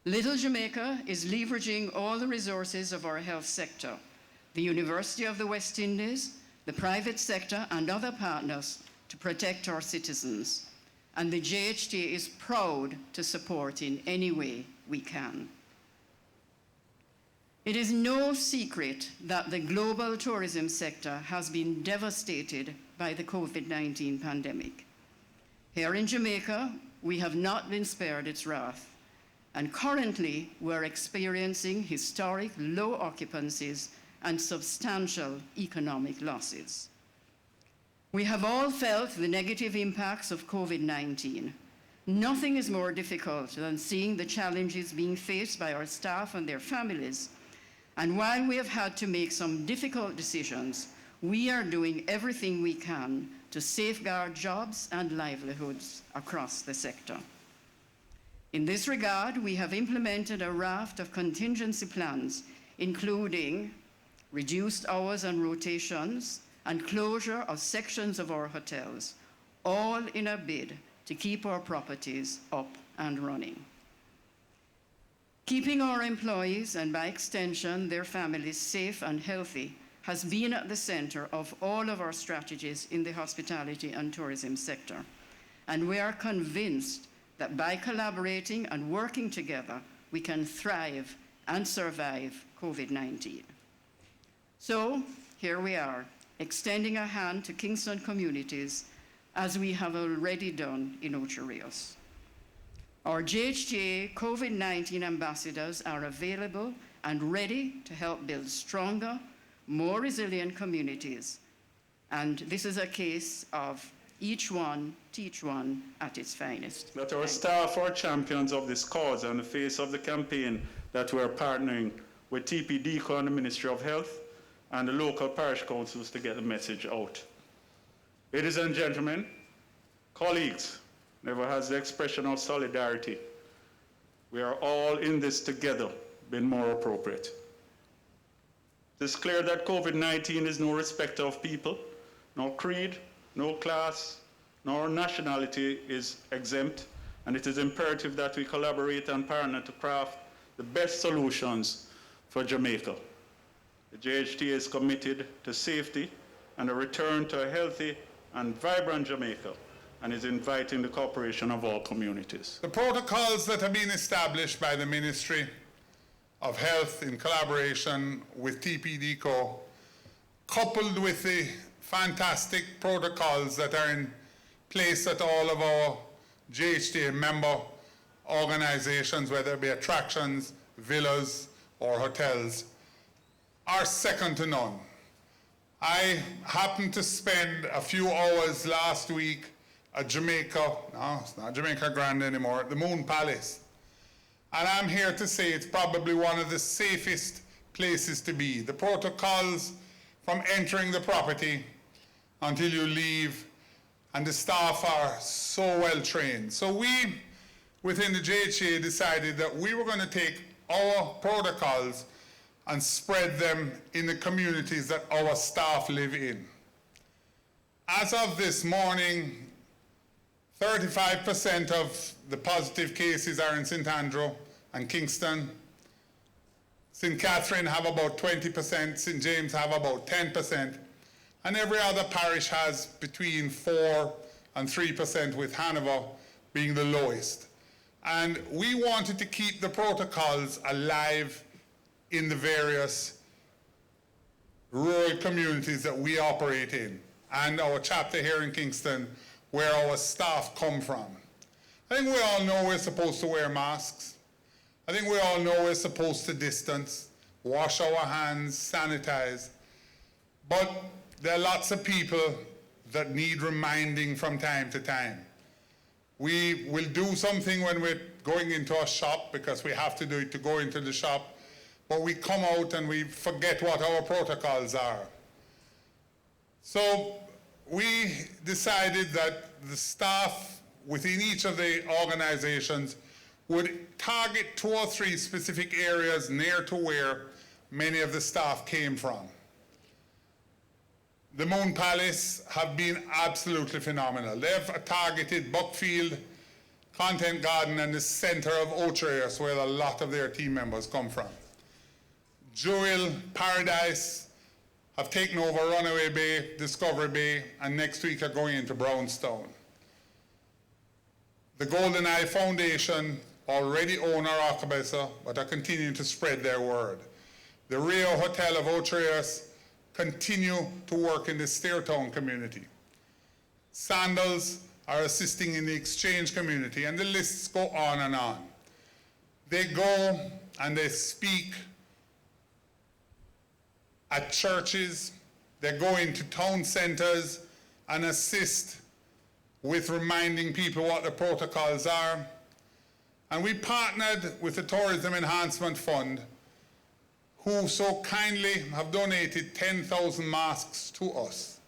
Little Jamaica is leveraging all the resources of our health sector, the University of the West Indies, the private sector, and other partners to protect our citizens. And the JHTA is proud to support in any way we can. It is no secret that the global tourism sector has been devastated by the COVID-19 pandemic. Here in Jamaica, we have not been spared its wrath, and currently we're experiencing historic low occupancies and substantial economic losses. We have all felt the negative impacts of COVID-19. Nothing is more difficult than seeing the challenges being faced by our staff and their families. And while we have had to make some difficult decisions, we are doing everything we can to safeguard jobs and livelihoods across the sector. In this regard, we have implemented a raft of contingency plans, including reduced hours and rotations, and closure of sections of our hotels, all in a bid to keep our properties up and running. Keeping our employees, and by extension their families, safe and healthy has been at the center of all of our strategies in the hospitality and tourism sector. And we are convinced that by collaborating and working together, we can thrive and survive COVID-19. So here we are, extending a hand to Kingston communities as we have already done in Ocho Rios. Our JHTA COVID-19 ambassadors are available and ready to help build stronger, more resilient communities. And this is a case of each one teach one at its finest. That our staff are champions of this cause and the face of the campaign that we're partnering with TPDCO and the Ministry of Health and the local parish councils to get the message out. Ladies and gentlemen, colleagues, never has the expression of solidarity. We are all in this together been more appropriate. It is clear that COVID-19 is no respecter of people, no creed, no class, nor nationality is exempt, and it is imperative that we collaborate and partner to craft the best solutions for Jamaica. The JHTA is committed to safety and a return to a healthy and vibrant Jamaica, and is inviting the cooperation of all communities. The protocols that have been established by the Ministry of Health in collaboration with TPDCO, coupled with the fantastic protocols that are in place at all of our JHTA member organizations, whether it be attractions, villas, or hotels, are second to none. I happened to spend a few hours last week at Jamaica, no, it's not Jamaica Grand anymore, the Moon Palace. And I'm here to say it's probably one of the safest places to be. The protocols from entering the property until you leave, and the staff are so well trained. So we, within the JHA, decided that we were going to take our protocols and spread them in the communities that our staff live in. As of this morning, 35% of the positive cases are in St. Andrew and Kingston. St. Catherine have about 20%, St. James have about 10%, and every other parish has between 4 and 3%, with Hanover being the lowest. And we wanted to keep the protocols alive in the various rural communities that we operate in, and our chapter here in Kingston, where our staff come from. I think we all know we're supposed to wear masks. I think we all know we're supposed to distance, wash our hands, sanitize. But there are lots of people that need reminding from time to time. We will do something when we're going into a shop because we have to do it to go into the shop, but we come out and we forget what our protocols are. So we decided that the staff within each of the organizations would target 2 or 3 specific areas near to where many of the staff came from. The Moon Palace have been absolutely phenomenal. They've targeted Buckfield, Content Garden and the center of Hoteliers, where a lot of their team members come from. Jewel, Paradise have taken over Runaway Bay, Discovery Bay, and next week are going into Brownstown. The Golden Eye Foundation already own our Arquebessa, but are continuing to spread their word. The Rio Hotel of Hoteliers continue to work in the Stairtown community. Sandals are assisting in the exchange community, and the lists go on and on. They go and they speak at churches, they go into town centers and assist with reminding people what the protocols are. And we partnered with the Tourism Enhancement Fund, who so kindly have donated 10,000 masks to us.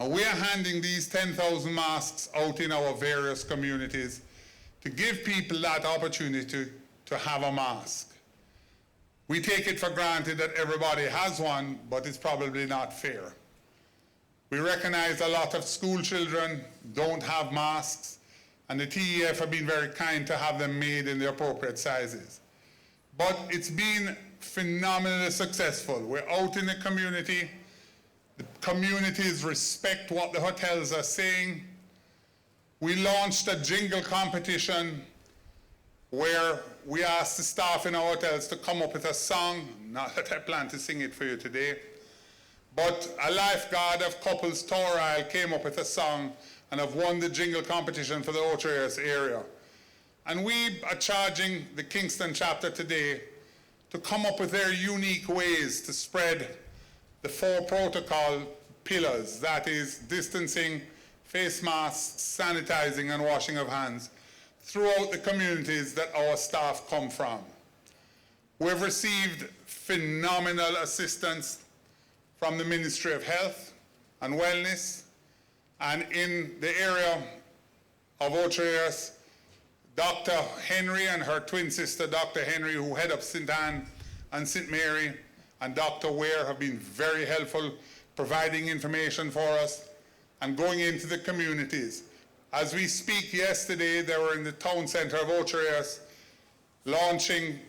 And we are handing these 10,000 masks out in our various communities to give people that opportunity to have a mask. We take it for granted that everybody has one, but it's probably not fair. We recognize a lot of school children don't have masks, and the TEF have been very kind to have them made in the appropriate sizes. But it's been phenomenally successful. We're out in the community. The communities respect what the hotels are saying. We launched a jingle competition where we asked the staff in our hotels to come up with a song. Not that I plan to sing it for you today, but a lifeguard of Couples Tour Isle came up with a song and have won the jingle competition for the Hoteliers area. And we are charging the Kingston chapter today to come up with their unique ways to spread the 4 protocol pillars, that is distancing, face masks, sanitizing, and washing of hands, throughout the communities that our staff come from. We've received phenomenal assistance from the Ministry of Health and Wellness, and in the area of Hoteliers, Dr. Henry and her twin sister, Dr. Henry, who head up St. Anne and St. Mary, and Dr. Ware have been very helpful, providing information for us and going into the communities. As we speak, yesterday, they were in the town center of Hoteliers launching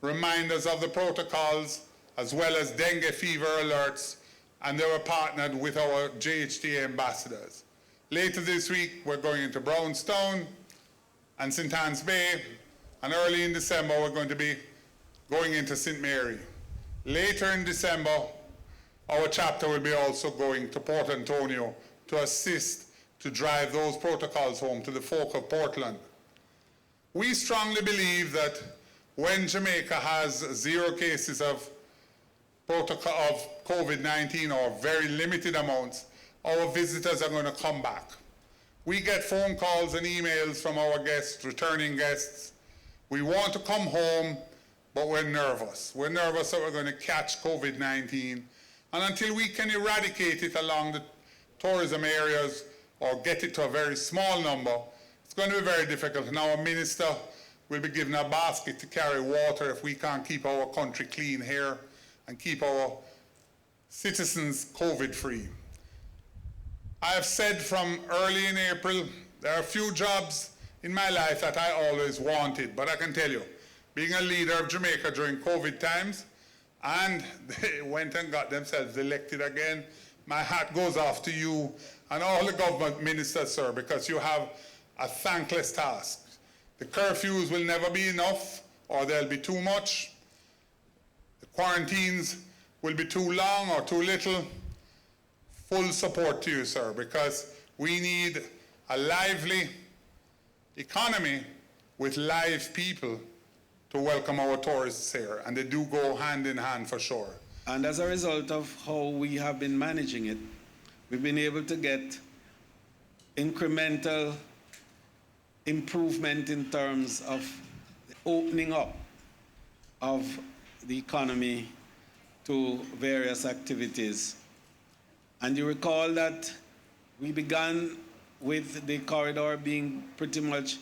reminders of the protocols as well as dengue fever alerts, and they were partnered with our JHTA ambassadors. Later this week, we're going into Brownstown and St. Anne's Bay, and early in December, we're going to be going into St. Mary. Later in December, our chapter will be also going to Port Antonio to assist to drive those protocols home to the folk of Portland. We strongly believe that when Jamaica has 0 cases of COVID-19 or very limited amounts, our visitors are going to come back. We get phone calls and emails from our guests, returning guests. We want to come home, but we're nervous. We're nervous that we're going to catch COVID-19. And until we can eradicate it along the tourism areas or get it to a very small number, it's going to be very difficult. And our minister will be given a basket to carry water if we can't keep our country clean here and keep our citizens COVID-free. I have said from early in April, there are a few jobs in my life that I always wanted, but I can tell you, being a leader of Jamaica during COVID times, and they went and got themselves elected again, my hat goes off to you and all the government ministers, sir, because you have a thankless task. The curfews will never be enough, or they'll be too much. The quarantines will be too long or too little. Full support to you, sir, because we need a lively economy with live people to welcome our tourists here, and they do go hand in hand for sure. And as a result of how we have been managing it, we've been able to get incremental improvement in terms of the opening up of the economy to various activities. And you recall that we began with the corridor being pretty much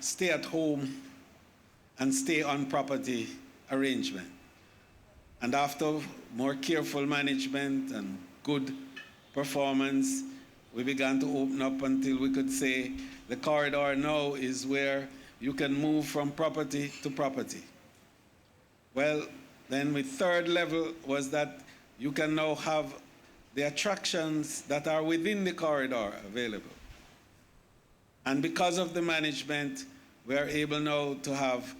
stay at home and stay on property arrangement. And after more careful management and good performance, we began to open up until we could say the corridor now is where you can move from property to property. Well, then the third level was that you can now have the attractions that are within the corridor available. And because of the management, we are able now to have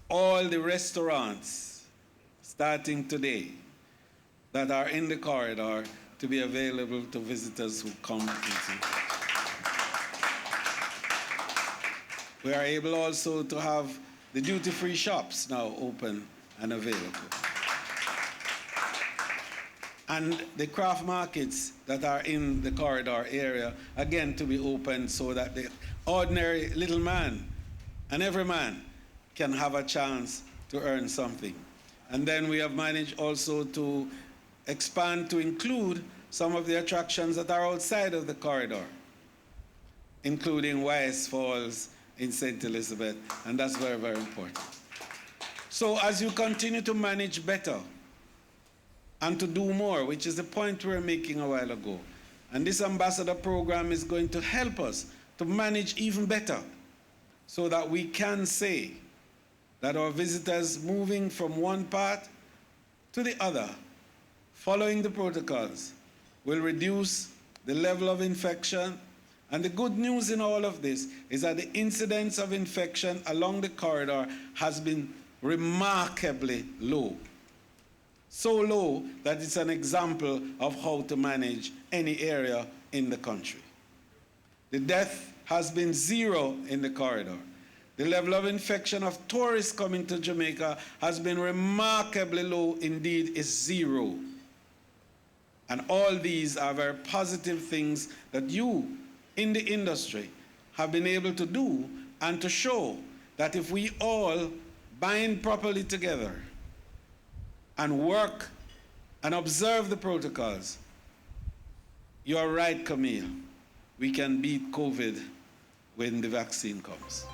all the restaurants starting today that are in the corridor to be available to visitors who come into. We are able also to have the duty-free shops now open and available. And the craft markets that are in the corridor area, again, to be open so that the ordinary little man and every man can have a chance to earn something. And then we have managed also to expand to include some of the attractions that are outside of the corridor, including Wyeth Falls in St. Elizabeth, and that's very, very important. So as you continue to manage better and to do more, which is the point we were making a while ago, and this ambassador program is going to help us to manage even better so that we can say that our visitors moving from one part to the other, following the protocols, will reduce the level of infection. And the good news in all of this is that the incidence of infection along the corridor has been remarkably low. So low that it's an example of how to manage any area in the country. The death has been zero in the corridor. The level of infection of tourists coming to Jamaica has been remarkably low, indeed is zero. And all these are very positive things that you in the industry have been able to do and to show that if we all bind properly together and work and observe the protocols, you're right, Camille, we can beat COVID when the vaccine comes.